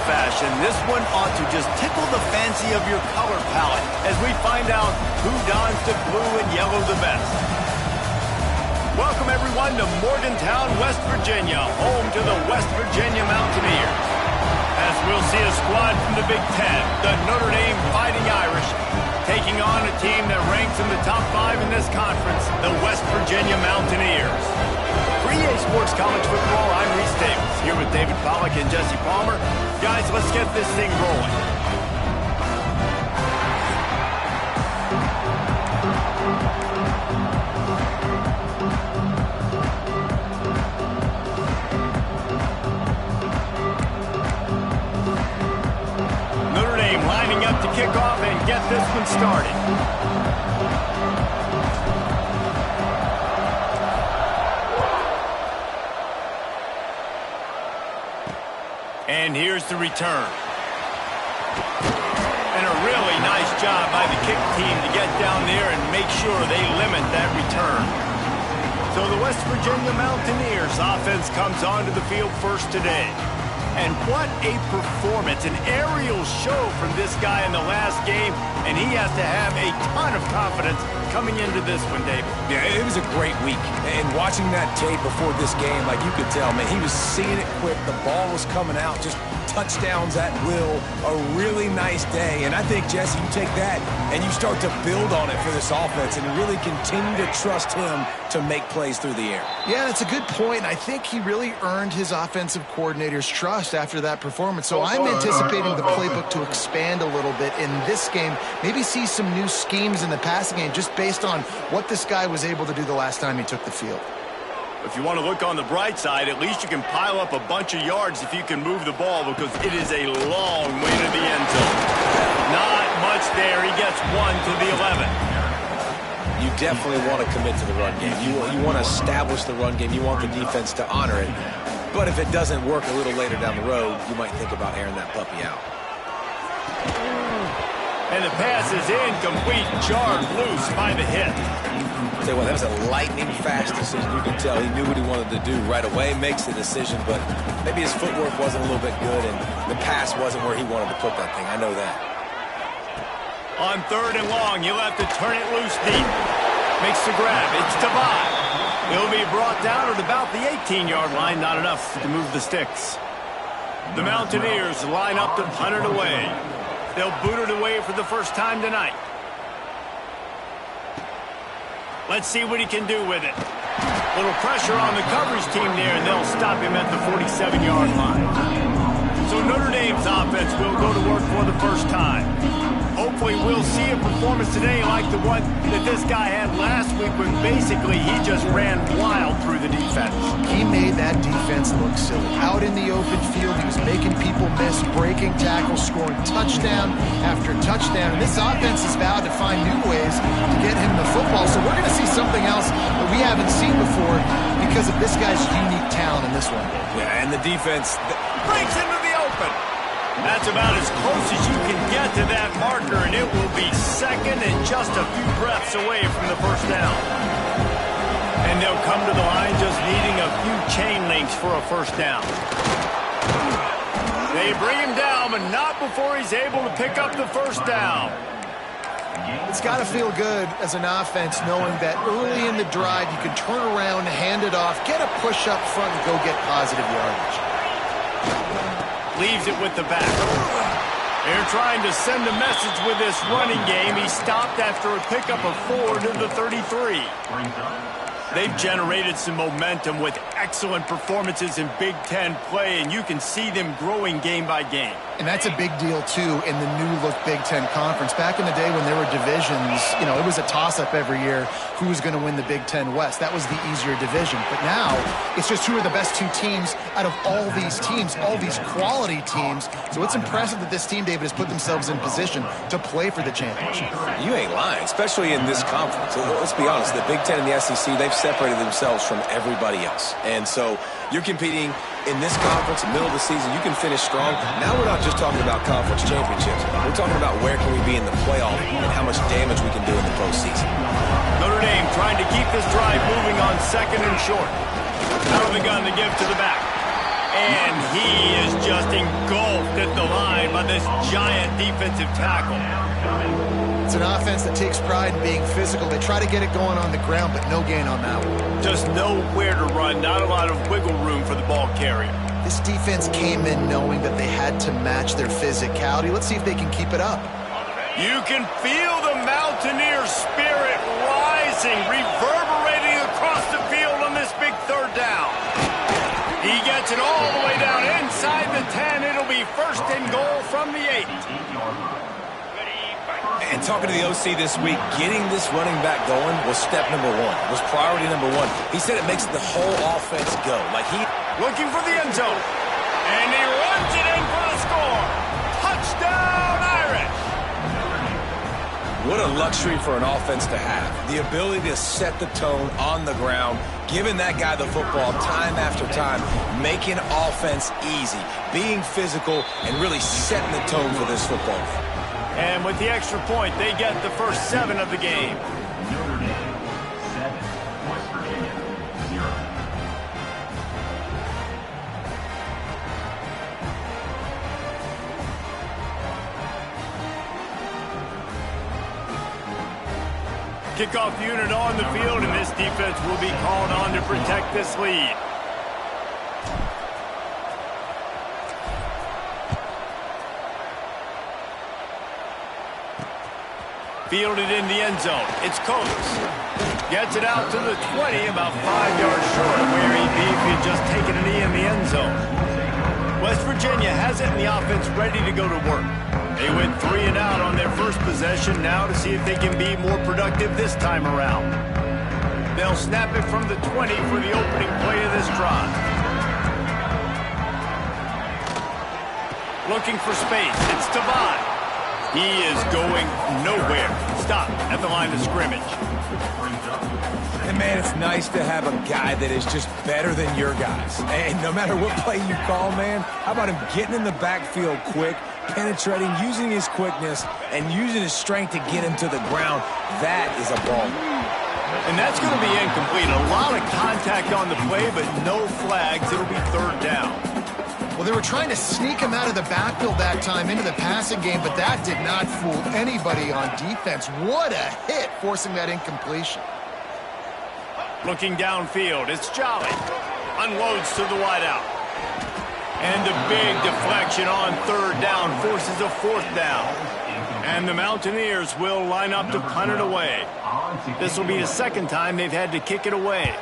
fashion, this one ought to just tickle the fancy of your color palette as we find out who dons the blue and yellow the best. Welcome, everyone, to Morgantown, West Virginia, home to the West Virginia Mountaineers. As we'll see a squad from the Big Ten, the Notre Dame Fighting Irish, taking on a team that ranks in the top 5 in this conference, the West Virginia Mountaineers. For EA Sports College Football, I'm Reese Davis, here with David Pollack and Jesse Palmer. Guys, let's get this thing rolling. Notre Dame lining up to kick off and get this one started. And here's the return. And a really nice job by the kick team to get down there and make sure they limit that return. So the West Virginia Mountaineers offense comes onto the field first today. And what a performance, an aerial show from this guy in the last game, and he has to have a ton of confidence coming into this one, David. Yeah, it was a great week. And watching that tape before this game, like you could tell, man, he was seeing it quick. The ball was coming out, just touchdowns at will. A really nice day. And I think, Jesse, you take that and you start to build on it for this offense and really continue to trust him to make plays through the air. Yeah, that's a good point. I think he really earned his offensive coordinator's trust after that performance. So I'm anticipating the playbook to expand a little bit in this game. Maybe see some new schemes in the passing game just based on what this guy was able to do the last time he took the field. If you want to look on the bright side, at least you can pile up a bunch of yards if you can move the ball, because it is a long way to the end zone. Not much there. He gets one to the 11. You definitely want to commit to the run game. You want to establish the run game. You want the defense to honor it. But if it doesn't work a little later down the road, you might think about airing that puppy out. And the pass is incomplete, jarred loose by the hit. Tell you what, that was a lightning-fast decision. You can tell he knew what he wanted to do right away, makes the decision, but maybe his footwork wasn't a little bit good, and the pass wasn't where he wanted to put that thing. I know that. On 3rd and long, he'll have to turn it loose deep. Makes the grab. It's Potw. He'll be brought down at about the 18-yard line. Not enough to move the sticks. The Mountaineers line up to punt it away. They'll boot it away for the first time tonight. Let's see what he can do with it. Little pressure on the coverage team there, and they'll stop him at the 47-yard line. So Notre Dame's offense will go to work for the first time. Hopefully we'll see a performance today like the one that this guy had last week when basically he just ran wild through the defense. He made that defense look silly. Out in the open field, he was making people miss, breaking tackles, scoring touchdown after touchdown. And this offense is vowed to find new ways to get him the football. So we're going to see something else that we haven't seen before because of this guy's unique talent in this one. Yeah, and the defense breaks into the open. That's about as close as you can get to that marker, and it will be second and just a few breaths away from the first down. And they'll come to the line just needing a few chain links for a first down. They bring him down, but not before he's able to pick up the first down. It's got to feel good as an offense knowing that early in the drive you can turn around, hand it off, get a push up front, and go get positive yardage. Leaves it with the back. They're trying to send a message with this running game. He stopped after a pickup of 4 to the 33. They've generated some momentum with excellent performances in Big Ten play, and you can see them growing game by game. And that's a big deal, too, in the new-look Big Ten Conference. Back in the day when there were divisions, you know, it was a toss-up every year who was going to win the Big Ten West. That was the easier division. But now, it's just who are the best two teams out of all these teams, all these quality teams. So it's impressive that this team, David, has put themselves in position to play for the championship. You ain't lying, especially in this conference. Let's be honest, the Big Ten and the SEC, they've separated themselves from everybody else. And so you're competing in this conference, in the middle of the season, you can finish strong. Now we're not just talking about conference championships. We're talking about where can we be in the playoff and how much damage we can do in the postseason. Notre Dame trying to keep this drive moving on 2nd and short. Out of the gun to give to the back. And he is just engulfed at the line by this giant defensive tackle. It's an offense that takes pride in being physical. They try to get it going on the ground, but no gain on that one. Just nowhere to run, not a lot of wiggle room for the ball carrier. This defense came in knowing that they had to match their physicality. Let's see if they can keep it up. You can feel the Mountaineer spirit rising, reverberating across the field on this big third down. He gets it all the way down inside the 10. It'll be first and goal from the 8. And talking to the OC this week, getting this running back going was step number one, was priority number one. He said it makes the whole offense go. Looking for the end zone. And he runs it in for the score. Touchdown, Irish. What a luxury for an offense to have. The ability to set the tone on the ground, giving that guy the football time after time, making offense easy, being physical, and really setting the tone for this football game. And with the extra point, they get the first 7 of the game. Notre Dame 7, West Virginia 0. Kickoff unit on the field, and this defense will be called on to protect this lead. Fielded in the end zone. It's Coates. Gets it out to the 20, about 5 yards short of where he'd be if he had just taken a knee in the end zone. West Virginia has it in the offense ready to go to work. They went 3 and out on their first possession, now to see if they can be more productive this time around. They'll snap it from the 20 for the opening play of this drive. Looking for space. It's Potw. He is going nowhere. Stop at the line of scrimmage. And, man, it's nice to have a guy that is just better than your guys. And no matter what play you call, man, how about him getting in the backfield quick, penetrating, using his quickness, and using his strength to get him to the ground. That is a ball. And that's going to be incomplete. A lot of contact on the play, but no flags. It'll be third down. Well, they were trying to sneak him out of the backfield that time into the passing game, but that did not fool anybody on defense. What a hit, forcing that incompletion. Looking downfield, it's Jolly. Unloads to the wideout. And the big deflection on third down forces a fourth down. And the Mountaineers will line up to punt it away. This will be the second time they've had to kick it away.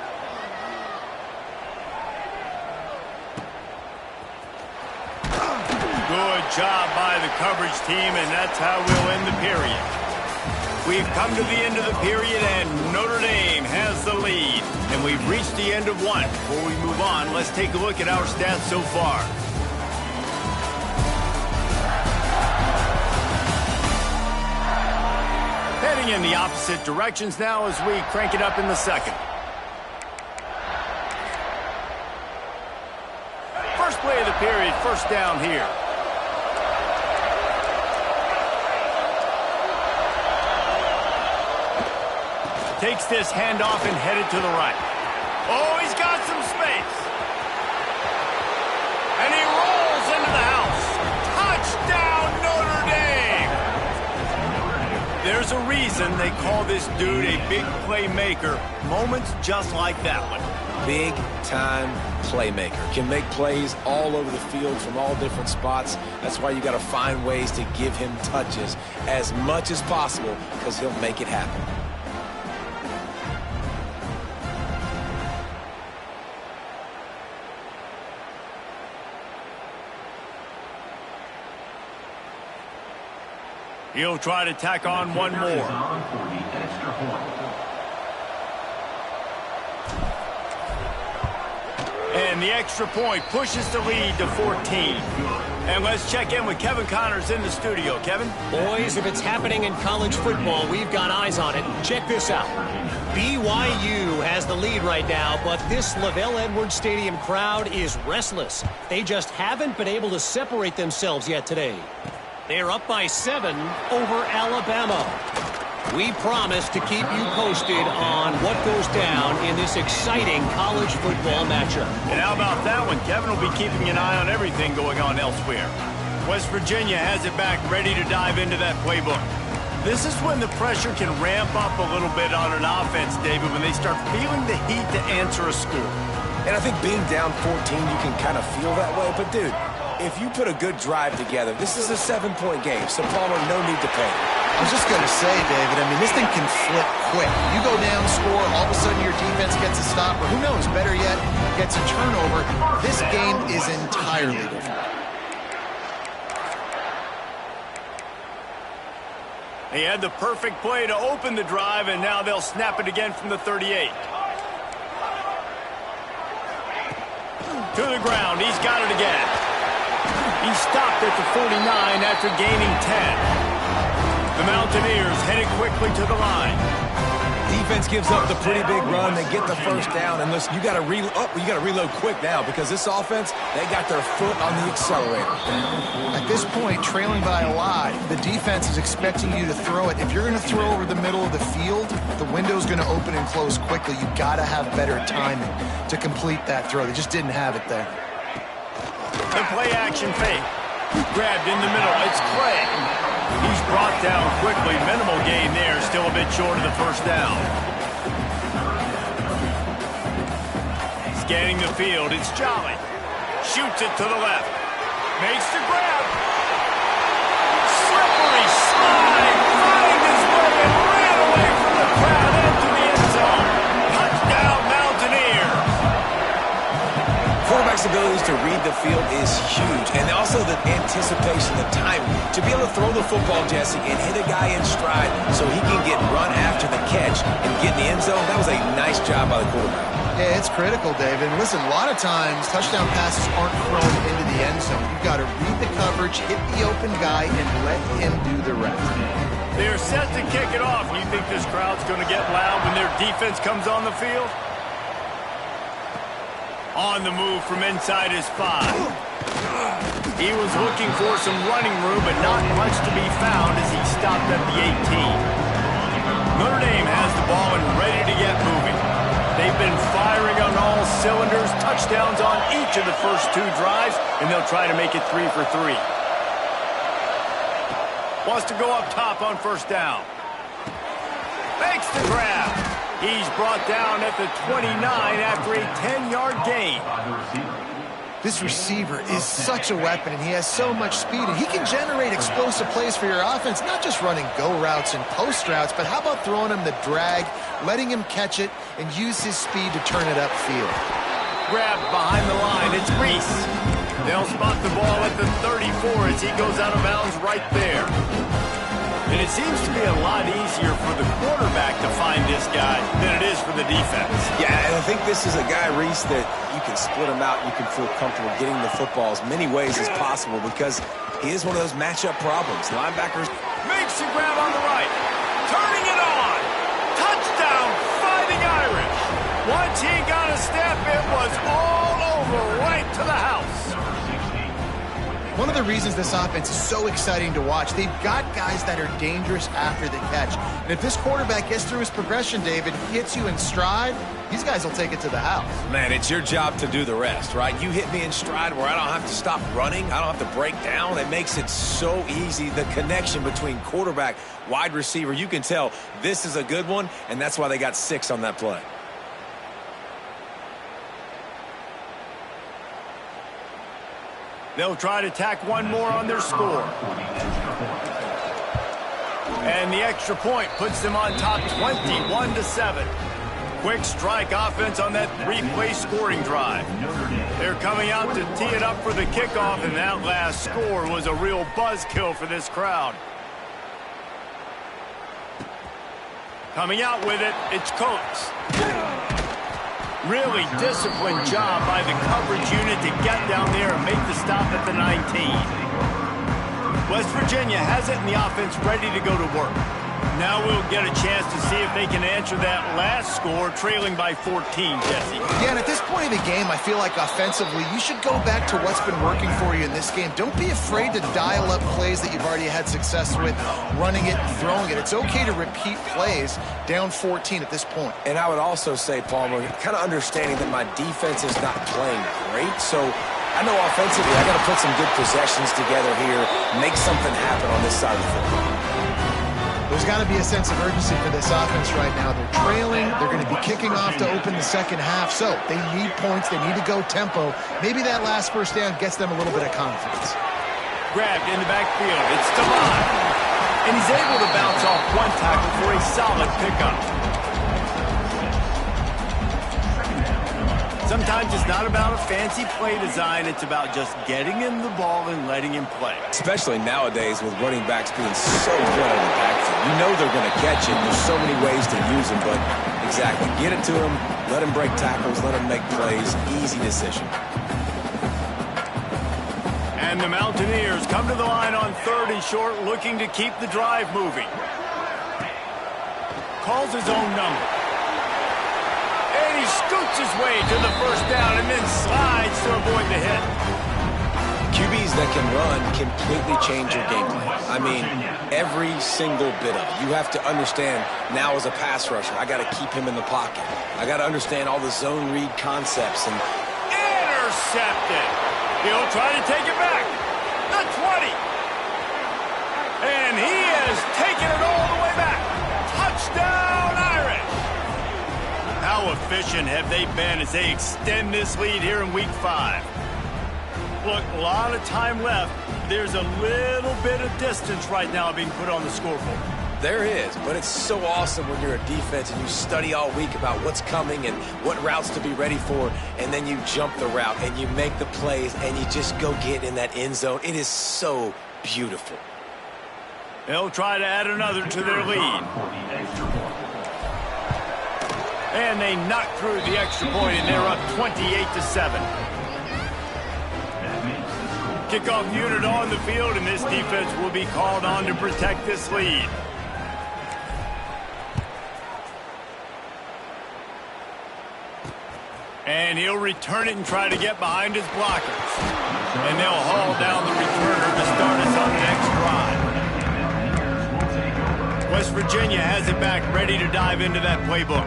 Good job by the coverage team, and that's how we'll end the period. We've come to the end of the period, and Notre Dame has the lead. And we've reached the end of one. Before we move on, let's take a look at our stats so far. Heading in the opposite directions now as we crank it up in the second. First play of the period, first down here. Takes this handoff and headed to the right. Oh, he's got some space. And he rolls into the house. Touchdown, Notre Dame! There's a reason they call this dude a big playmaker. Moments just like that one. Big-time playmaker. Can make plays all over the field from all different spots. That's why you got to find ways to give him touches as much as possible, because he'll make it happen. He'll try to tack on one more. And the extra point pushes the lead to 14. And let's check in with Kevin Connors in the studio. Kevin? Boys, if it's happening in college football, we've got eyes on it. Check this out. BYU has the lead right now, but this LaVelle Edwards Stadium crowd is restless. They just haven't been able to separate themselves yet today. They're up by 7 over Alabama. We promise to keep you posted on what goes down in this exciting college football matchup. And how about that one? Kevin will be keeping an eye on everything going on elsewhere. West Virginia has it back, ready to dive into that playbook. This is when the pressure can ramp up a little bit on an offense, David, when they start feeling the heat to answer a score. And I think being down 14, you can kind of feel that way. But, dude, if you put a good drive together, this is a 7-point game, so Palmer, no need to panic. I was just going to say, David, I mean, this thing can flip quick. You go down, score, all of a sudden your defense gets a stop, or who knows, better yet, gets a turnover. This game is entirely different. He had the perfect play to open the drive, and now they'll snap it again from the 38. To the ground, he's got it again. He stopped at the 49 after gaining 10. The Mountaineers headed quickly to the line. Defense gives up the pretty big run. They get the first down. And listen, you got to reload quick now because this offense, they got their foot on the accelerator. At this point, trailing by a lot, the defense is expecting you to throw it. If you're going to throw over the middle of the field, the window's going to open and close quickly. You got to have better timing to complete that throw. They just didn't have it there. The play action fake. Grabbed in the middle. It's Clay. He's brought down quickly. Minimal gain there. Still a bit short of the first down. Scanning the field. It's Jolly. Shoots it to the left. Makes the grab. Slippery slide. Find his way and ran away from the crowd into the end zone. Touchdown, Mountaineers. Quarterback's abilities to read the field is huge, and also the anticipation, the timing. To be able to throw the football, Jesse, and hit a guy in stride so he can get run after the catch and get in the end zone, that was a nice job by the quarterback. Yeah, it's critical, David. Listen, a lot of times touchdown passes aren't thrown into the end zone. You've got to read the coverage, hit the open guy, and let him do the rest. They're set to kick it off. You think this crowd's going to get loud when their defense comes on the field? On the move from inside his 5. He was looking for some running room, but not much to be found as he stopped at the 18. Notre Dame has the ball and ready to get moving. They've been firing on all cylinders, touchdowns on each of the first 2 drives, and they'll try to make it 3 for 3. Wants to go up top on first down. Makes the grab. He's brought down at the 29 after a 10-yard gain. This receiver is such a weapon, and he has so much speed, and he can generate explosive plays for your offense, not just running go routes and post routes, but how about throwing him the drag, letting him catch it, and use his speed to turn it upfield. Grabbed behind the line. It's Reese. They'll spot the ball at the 34 as he goes out of bounds right there. And it seems to be a lot easier for the quarterback to find this guy than it is for the defense. Yeah, and I think this is a guy, Reese, that you can split him out. You can feel comfortable getting the football as many ways as possible because he is one of those matchup problems. Linebackers. Makes the grab on the right. Turning it on. Touchdown, Fighting Irish. Once he got a step, it was all over right to the house. One of the reasons this offense is so exciting to watch, they've got guys that are dangerous after the catch. And if this quarterback gets through his progression, David, hits you in stride, these guys will take it to the house. Man, it's your job to do the rest, right? You hit me in stride where I don't have to stop running. I don't have to break down. It makes it so easy. The connection between quarterback, wide receiver, you can tell this is a good one, and that's why they got 6 on that play. They'll try to tack one more on their score. And the extra point puts them on top 21-7. Quick strike offense on that 3-play scoring drive. They're coming out to tee it up for the kickoff, and that last score was a real buzzkill for this crowd. Coming out with it, it's Coates. Really disciplined job by the coverage unit to get down there and make the stop at the 19. West Virginia has it and the offense ready to go to work. Now we'll get a chance to see if they can answer that last score, trailing by 14, Jesse. Yeah, and at this point of the game, I feel like offensively, you should go back to what's been working for you in this game. Don't be afraid to dial up plays that you've already had success with, running it and throwing it. It's okay to repeat plays down 14 at this point. And I would also say, Palmer, kind of understanding that my defense is not playing great, so I know offensively I got to put some good possessions together here, make something happen on this side of the football. There's got to be a sense of urgency for this offense right now. They're trailing. They're going to be kicking off to open the second half. So they need points. They need to go tempo. Maybe that last first down gets them a little bit of confidence. Grabbed in the backfield. It's Devon. And he's able to bounce off one tackle for a solid pickup. Sometimes it's not about a fancy play design. It's about just getting him the ball and letting him play. Especially nowadays with running backs being so good in the backfield. You know they're going to catch it. There's so many ways to use them, but exactly. Get it to him, let him break tackles, let him make plays. Easy decision. And the Mountaineers come to the line on 3rd and short, looking to keep the drive moving. Calls his own number. And he scoots his way to the first down and then slides to avoid the hit. QBs that can run completely change your game plan. I mean, every single bit of it. You have to understand now as a pass rusher, I got to keep him in the pocket. I got to understand all the zone read concepts. And intercepted. He'll try to take it back. The 20. And he has taken it all the way back. Touchdown, Irish. How efficient have they been as they extend this lead here in Week 5? Look, a lot of time left. There's a little bit of distance right now being put on the scoreboard. there is, but it's so awesome when you're a defense and you study all week about what's coming and what routes to be ready for, and then you jump the route and you make the plays and you just go get in that end zone. It is so beautiful. They'll try to add another to their lead. And they knock through the extra point, and they're up 28-7. Kickoff unit on the field, and this defense will be called on to protect this lead. And he'll return it and try to get behind his blockers. And they'll haul down the returner to start us on the next drive. West Virginia has it back, ready to dive into that playbook.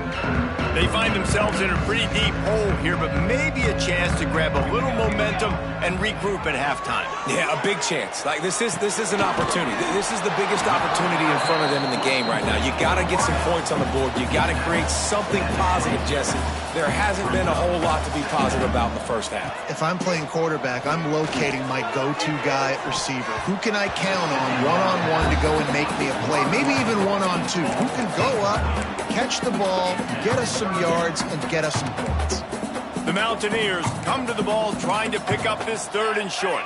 They find themselves in a pretty deep hole here, but maybe a chance to grab a little momentum and regroup at halftime. Yeah, a big chance. Like this is an opportunity. This is the biggest opportunity in front of them in the game right now. You got to get some points on the board. You got to create something positive, Jesse. There hasn't been a whole lot to be positive about in the first half. If I'm playing quarterback, I'm locating my go-to guy at receiver. Who can I count on one-on-one to go and make me a play? Maybe even one-on-two. Who can go up, catch the ball, get us some yards, and get us some points? The Mountaineers come to the ball trying to pick up this third and short.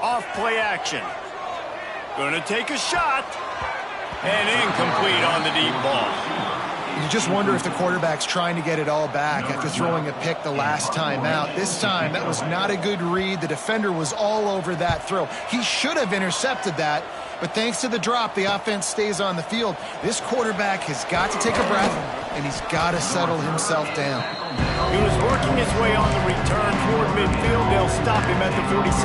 Off play action. Gonna take a shot. And incomplete on the deep ball. You just wonder if the quarterback's trying to get it all back after throwing a pick the last time out. This time, that was not a good read. The defender was all over that throw. He should have intercepted that, but thanks to the drop, the offense stays on the field. This quarterback has got to take a breath, and he's got to settle himself down. He was working his way on the return toward midfield. They'll stop him at the 46.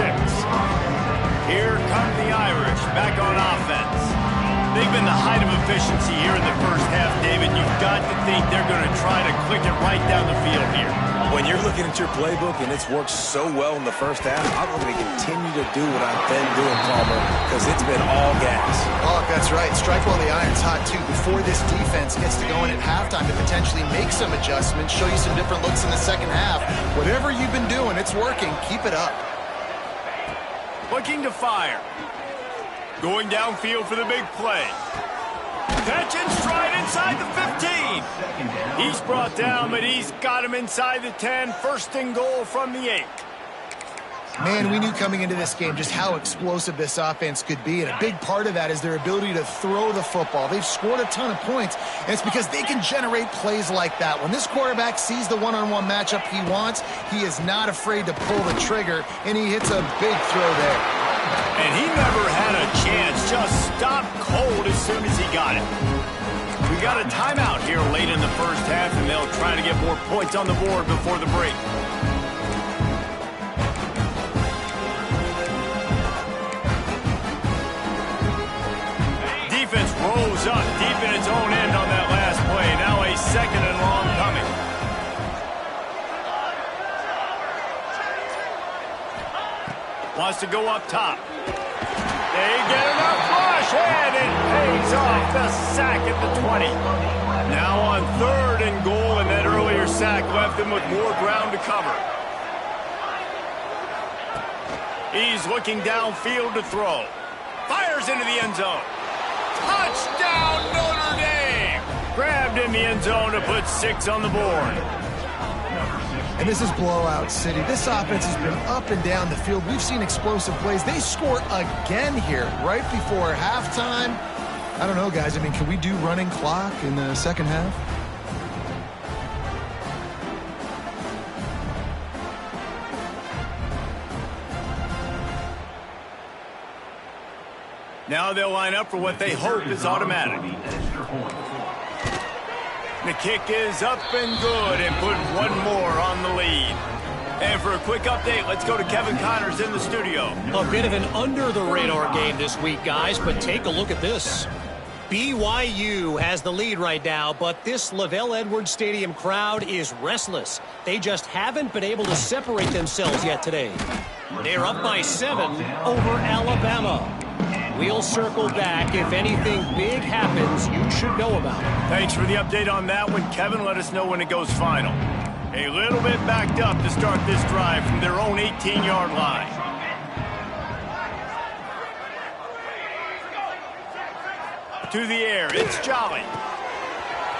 Here come the Irish back on offense. They've been the height of efficiency here in the first half, David. You've got to think they're going to try to click it right down the field here. When you're looking at your playbook and it's worked so well in the first half, I'm going to continue to do what I've been doing, Palmer, because it's been all gas. Oh, that's right. Strike while the iron's hot, too, before this defense gets to going at halftime to potentially make some adjustments, show you some different looks in the second half. Whatever you've been doing, it's working. Keep it up. Looking to fire. Going downfield for the big play. Catch and stride inside the 15. He's brought down, but he's got him inside the 10. First and goal from the 8. Man, we knew coming into this game just how explosive this offense could be, and a big part of that is their ability to throw the football. They've scored a ton of points, and it's because they can generate plays like that. When this quarterback sees the one-on-one matchup he wants, he is not afraid to pull the trigger, and he hits a big throw there. And he never had a chance. Just stopped cold as soon as he got it. We got a timeout here late in the first half, and they'll try to get more points on the board before the break. Defense rolls up deep in its own end on that last play. Now a second and long coming. Wants to go up top. They get enough rush, and it pays off. The sack at the 20. Now on 3rd and goal, and that earlier sack left them with more ground to cover. He's looking downfield to throw. Fires into the end zone. Touchdown, Notre Dame! Grabbed in the end zone to put 6 on the board. And this is blowout city. This offense has been up and down the field. We've seen explosive plays. They score again here right before halftime. I don't know, guys. I mean, can we do running clock in the second half? Now they'll line up for what they hope is automatic. The kick is up and good, and put one more on the lead. And for a quick update, let's go to Kevin Connors in the studio. A bit of an under-the-radar game this week, guys, but take a look at this. BYU has the lead right now, but this LaVell Edwards Stadium crowd is restless. They just haven't been able to separate themselves yet today. They're up by 7 over Alabama. We'll circle back. If anything big happens, you should know about it. Thanks for the update on that one, Kevin. Let us know when it goes final. A little bit backed up to start this drive from their own 18-yard line. To the air, it's Jolly.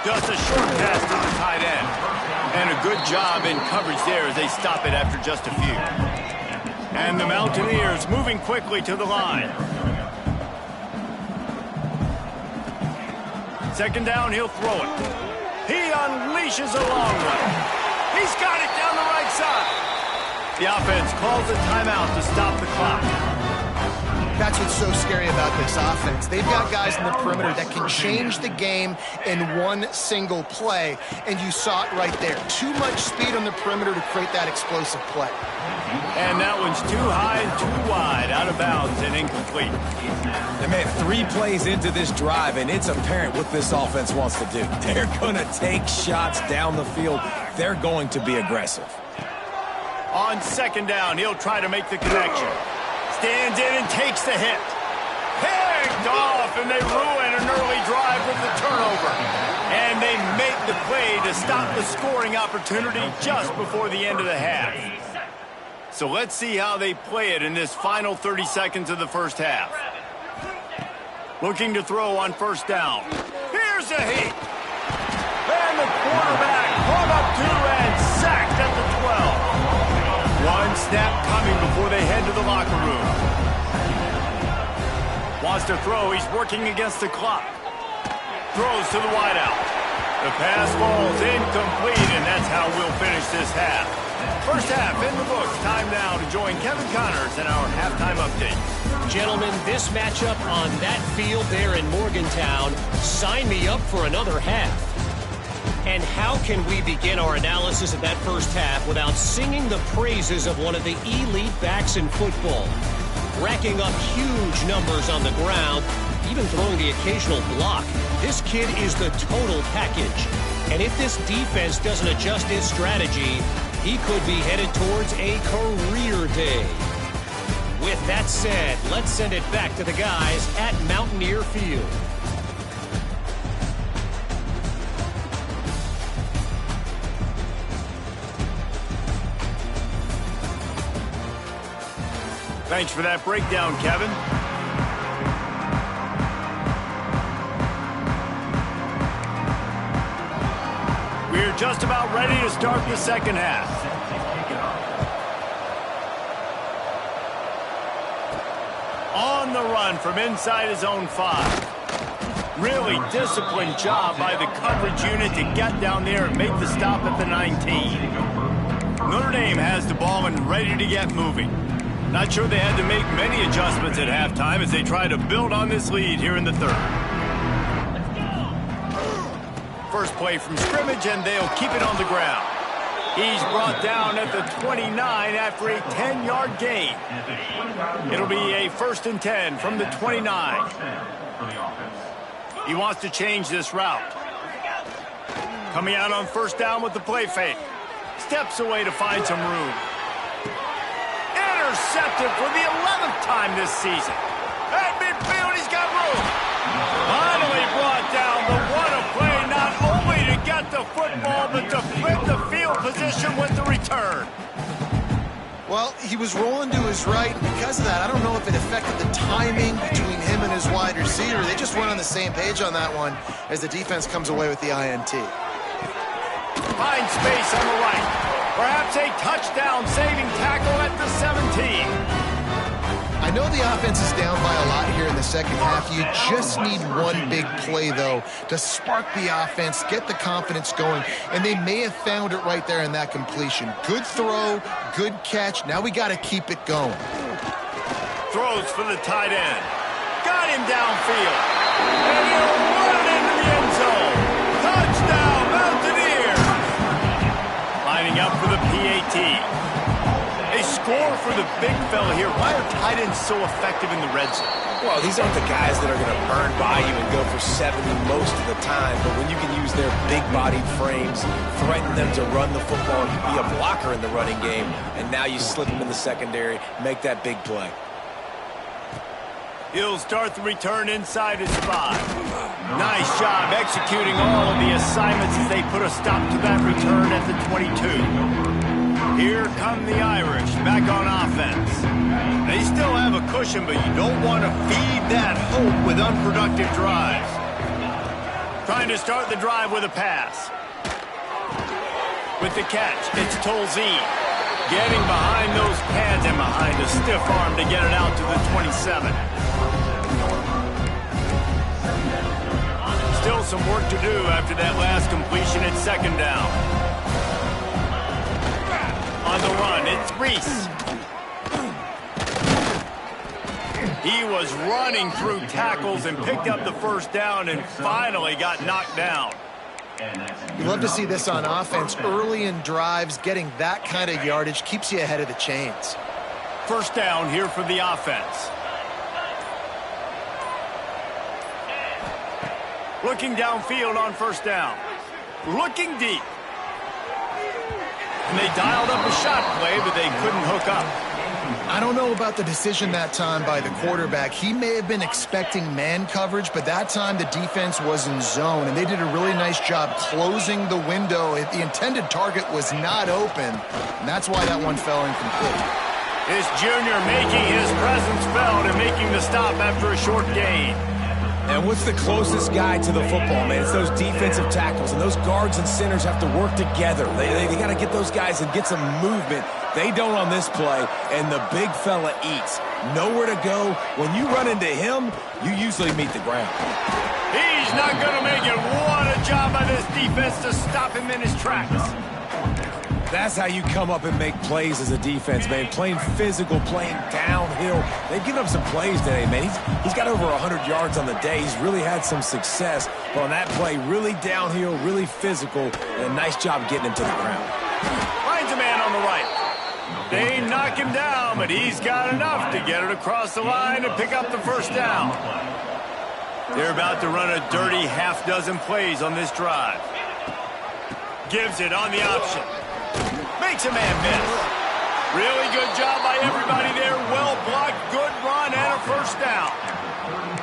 Just a short pass to the tight end. And a good job in coverage there as they stop it after just a few. And the Mountaineers moving quickly to the line. Second down, he'll throw it. He unleashes a long one. He's got it down the right side. The offense calls a timeout to stop the clock. That's what's so scary about this offense. They've got guys in the perimeter that can change the game in one single play, and you saw it right there. Too much speed on the perimeter to create that explosive play. And that one's too high and too wide, out of bounds and incomplete. And man, 3 plays into this drive, and it's apparent what this offense wants to do. They're going to take shots down the field. They're going to be aggressive. On second down, he'll try to make the connection. Stands in and takes the hit. Picked off, and they ruin an early drive with the turnover. And they make the play to stop the scoring opportunity just before the end of the half. So let's see how they play it in this final 30 seconds of the first half. Looking to throw on first down. Here's a heat. And the quarterback caught up to and sacked at the 12. One snap coming before they head to the locker room. Wants to throw. He's working against the clock. Throws to the wideout. The pass falls incomplete, and that's how we'll finish this half. First half in the books. Time now to join Kevin Connors in our halftime update. Gentlemen, this matchup on that field there in Morgantown, sign me up for another half. And how can we begin our analysis of that first half without singing the praises of one of the elite backs in football? Racking up huge numbers on the ground, even throwing the occasional block. This kid is the total package. And if this defense doesn't adjust its strategy, he could be headed towards a career day. With that said, let's send it back to the guys at Mountaineer Field. Thanks for that breakdown, Kevin. We're just about ready to start the second half. On the run from inside his own 5. Really disciplined job by the coverage unit to get down there and make the stop at the 19. Notre Dame has the ball and ready to get moving. Not sure they had to make many adjustments at halftime as they try to build on this lead here in the third. First play from scrimmage, and they'll keep it on the ground. He's brought down at the 29 after a 10-yard gain. It'll be a 1st and 10 from the 29. He wants to change this route. Coming out on 1st down with the play fake. Steps away to find some room. Intercepted for the 11th time this season. At midfield, he's got room. Finally brought down, but what a play, not only to get the football, but to flip the field position with the return. Well, he was rolling to his right, and because of that, I don't know if it affected the timing between him and his wide receiver. They just weren't on the same page on that one as the defense comes away with the INT. Finds space on the right. Perhaps a touchdown-saving tackle at the 17. I know the offense is down by a lot here in the second half. You just need one big play, though, to spark the offense, get the confidence going, and they may have found it right there in that completion. Good throw, good catch. Now we got to keep it going. Throws for the tight end. Got him downfield. And he'll run into the end zone. Touchdown, Mountaineers. Lining up for the PAT. A score for the big fella here. Why are tight ends so effective in the red zone? Well, these aren't the guys that are going to burn by you and go for 70 most of the time, but when you can use their big-bodied frames, threaten them to run the football, be a blocker in the running game, and now you slip them in the secondary, make that big play. He'll start the return inside his 5. Nice job executing all of the assignments as they put a stop to that return at the 22. Here come the Irish back on offense. They still have a cushion, but you don't want to feed that hope with unproductive drives. Trying to start the drive with a pass. With the catch, it's Tolzien. Getting behind those pads and behind a stiff arm to get it out to the 27. Still some work to do after that last completion at 2nd down. On the run, it's Reese. He was running through tackles and picked up the 1st down and finally got knocked down. You love to see this on offense. Early in drives, getting that kind of yardage keeps you ahead of the chains. 1st down here for the offense. Looking downfield on 1st down. Looking deep. And they dialed up a shot play, but they couldn't hook up. I don't know about the decision that time by the quarterback. He may have been expecting man coverage, but that time the defense was in zone, and they did a really nice job closing the window. The intended target was not open, and that's why that one fell incomplete. His junior making his presence felt and making the stop after a short gain. And what's the closest guy to the football, man? It's those defensive tackles, and those guards and centers have to work together. They got to get those guys and get some movement. They don't on this play, and the big fella eats. Nowhere to go. When you run into him, you usually meet the ground. He's not going to make it. What a job by this defense to stop him in his tracks. That's how you come up and make plays as a defense, man. Playing physical, playing downhill. They've given up some plays today, man. He's got over 100 yards on the day. He's really had some success. But on that play, really downhill, really physical, and a nice job getting him to the ground. Finds a man on the right. They knock him down, but he's got enough to get it across the line and pick up the 1st down. They're about to run a dirty half-dozen plays on this drive. Gives it on the option. Makes a man miss. Really good job by everybody there. Well blocked, good run, and a 1st down.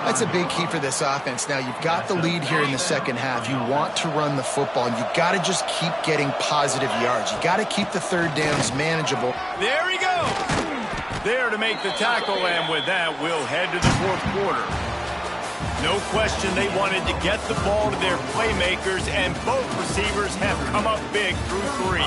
That's a big key for this offense. Now, you've got the lead here in the second half. You want to run the football, and you've got to just keep getting positive yards. You've got to keep the 3rd downs manageable. There he goes. There to make the tackle, and with that, we'll head to the 4th quarter. No question they wanted to get the ball to their playmakers, and both receivers have come up big through 3.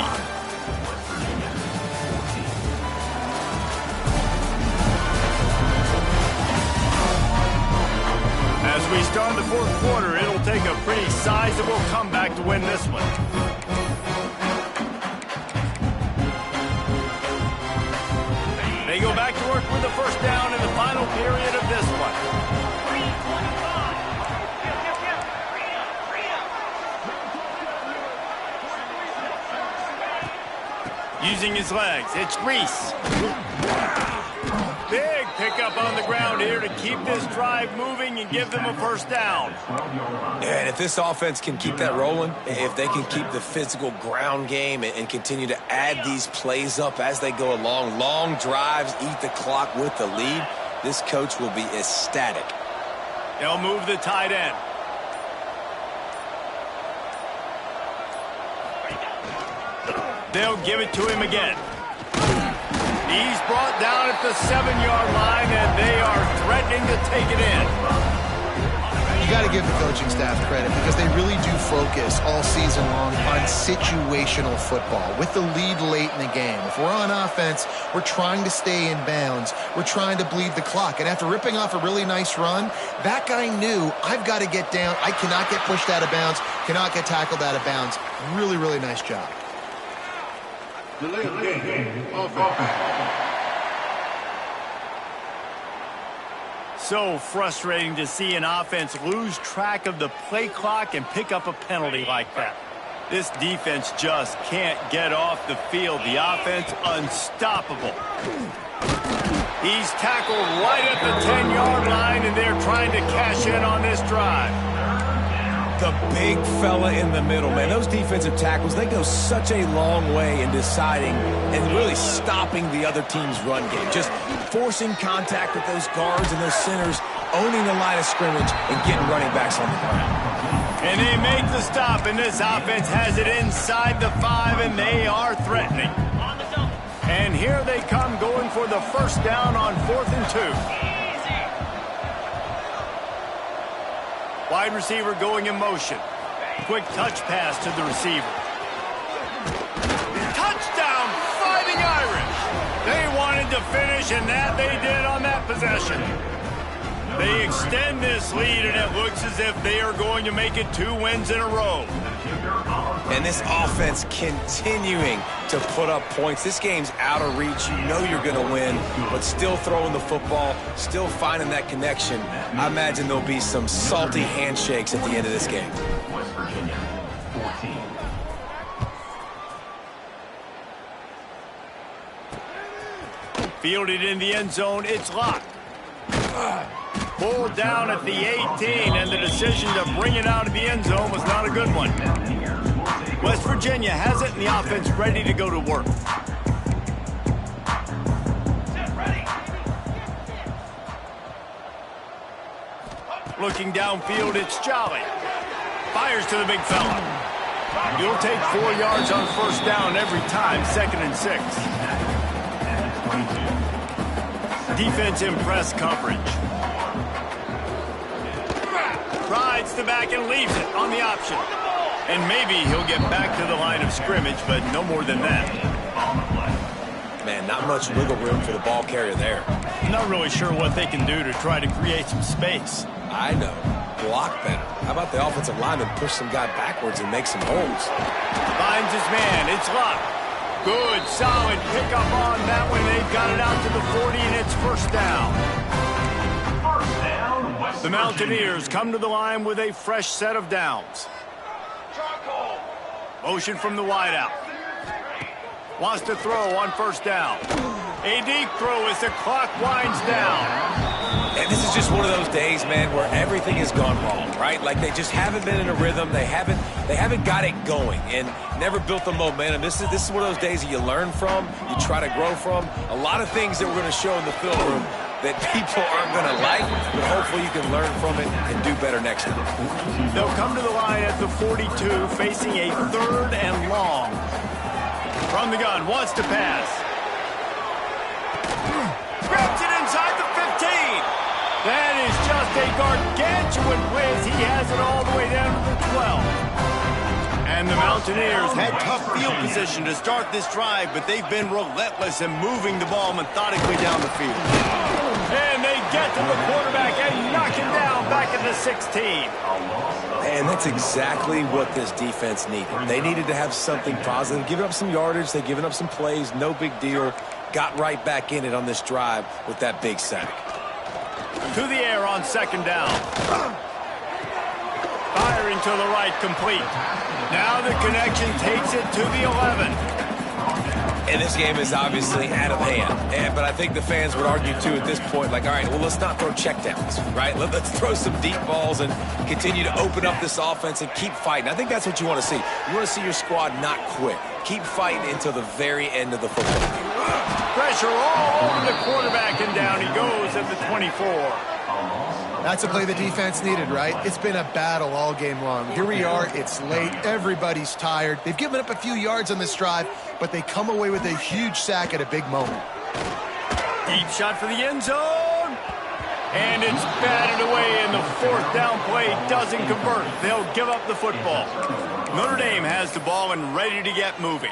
As we start the 4th quarter, it'll take a pretty sizable comeback to win this one. They go back to work using his legs. It's Reese. Big pickup on the ground here to keep this drive moving and give them a first down. And if this offense can keep that rolling, if they can keep the physical ground game and continue to add these plays up as they go along, long drives, eat the clock with the lead, this coach will be ecstatic. They'll move the tight end. They'll give it to him again. He's brought down at the 7-yard line, and they are threatening to take it in. You got to give the coaching staff credit because they really do focus all season long on situational football with the lead late in the game. If we're on offense, we're trying to stay in bounds. We're trying to bleed the clock. And after ripping off a really nice run, that guy knew, I've got to get down. I cannot get pushed out of bounds, cannot get tackled out of bounds. Really, really nice job. So frustrating to see an offense lose track of the play clock and pick up a penalty like that. This defense just can't get off the field. The offense unstoppable. He's tackled right at the 10-yard line, and they're trying to cash in on this drive. The big fella in the middle, man. Those defensive tackles, they go such a long way in deciding and really stopping the other team's run game. Just forcing contact with those guards and those centers, owning the line of scrimmage, and getting running backs on the ground. And they make the stop, and this offense has it inside the 5, and they are threatening. And here they come going for the first down on 4th and 2. Wide receiver going in motion. Quick touch pass to the receiver. Touchdown, Fighting Irish. They wanted to finish, and that they did on that possession. They extend this lead, and it looks as if they are going to make it 2 wins in a row. And this offense continuing to put up points. This game's out of reach. You know you're going to win, but still throwing the football, still finding that connection. I imagine there'll be some salty handshakes at the end of this game. West Virginia, 14. Fielded in the end zone, it's locked. Pulled down at the 18, and the decision to bring it out of the end zone was not a good one. West Virginia has it, and the offense ready to go to work. Looking downfield, it's Jolly. Fires to the big fella. You'll take 4 yards on first down every time, 2nd and 6. Defense in press coverage. Rides the back and leaves it on the option. And maybe he'll get back to the line of scrimmage, but no more than that. Man, not much wiggle room for the ball carrier there. Not really sure what they can do to try to create some space. I know. Block better. How about the offensive lineman push some guy backwards and make some holes? Finds his man. It's locked. Good, solid pickup on that one. They've got it out to the 40, and it's first down. The Mountaineers come to the line with a fresh set of downs. Motion from the wideout. Wants to throw on first down. A deep throw as the clock winds down. And this is just one of those days, man, where everything has gone wrong, right? Like they just haven't been in a rhythm. They haven't got it going and never built the momentum. This is one of those days that you learn from, you try to grow from. A lot of things that we're going to show in the film room that people aren't going to like, but hopefully you can learn from it and do better next time. They'll come to the line at the 42, facing a 3rd and long. From the gun, wants to pass. Grabs it inside the 15. That is just a gargantuan play as he has it all the way down to the 12. And the Mountaineers had tough field position to start this drive, but they've been relentless in moving the ball methodically down the field. And they get to the quarterback and knock him down back at the 16. And that's exactly what this defense needed. They needed to have something positive. Giving up some yardage, they've given up some plays, no big deal. Got right back in it on this drive with that big sack. To the air on 2nd down. Firing to the right, complete. Now the connection takes it to the 11. And this game is obviously out of hand. But I think the fans would argue, too, at this point, like, all right, well, let's not throw checkdowns, right? Let's throw some deep balls and continue to open up this offense and keep fighting. I think that's what you want to see. You want to see your squad not quit. Keep fighting until the very end of the football game. Pressure all over the quarterback, and down he goes at the 24. That's a play the defense needed, right? It's been a battle all game long. Here we are. It's late. Everybody's tired. They've given up a few yards on this drive, but they come away with a huge sack at a big moment. Deep shot for the end zone. And it's batted away, and the fourth down play doesn't convert. They'll give up the football. Notre Dame has the ball and ready to get moving.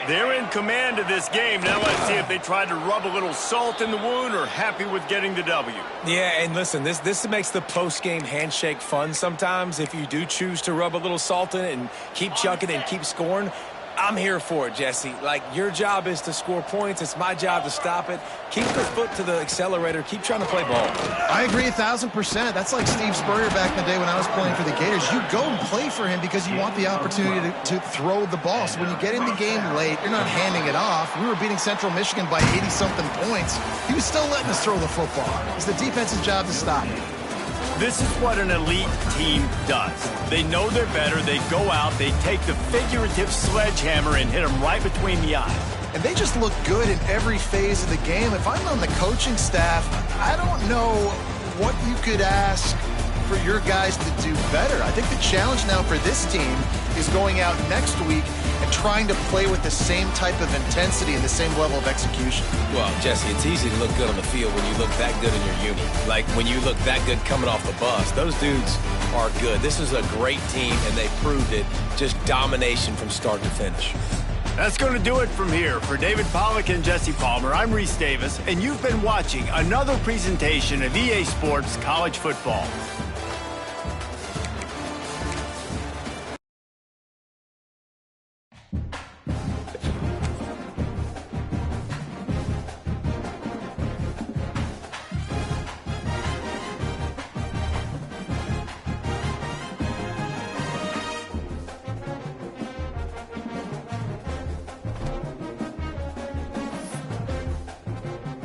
They're in command of this game. Now let's see if they try to rub a little salt in the wound or happy with getting the W. Yeah, and listen, this makes the post-game handshake fun sometimes. If you do choose to rub a little salt in it and keep chucking and keep scoring, I'm here for it, Jesse. Like, your job is to score points. It's my job to stop it. Keep the foot to the accelerator. Keep trying to play ball. I agree 1,000%. That's like Steve Spurrier back in the day when I was playing for the Gators. You go and play for him because you want the opportunity to throw the ball. So when you get in the game late, you're not handing it off. We were beating Central Michigan by 80-something points. He was still letting us throw the football. It's the defense's job to stop it. This is what an elite team does. They know they're better. They go out. They take the figurative sledgehammer and hit them right between the eyes. And they just look good in every phase of the game. If I'm on the coaching staff, I don't know what you could ask for your guys to do better. I think the challenge now for this team is going out next week and trying to play with the same type of intensity and the same level of execution. Well, Jesse, it's easy to look good on the field when you look that good in your uni. Like, when you look that good coming off the bus, those dudes are good. This is a great team, and they proved it. Just domination from start to finish. That's going to do it from here. For David Pollack and Jesse Palmer, I'm Reese Davis, and you've been watching another presentation of EA Sports College Football.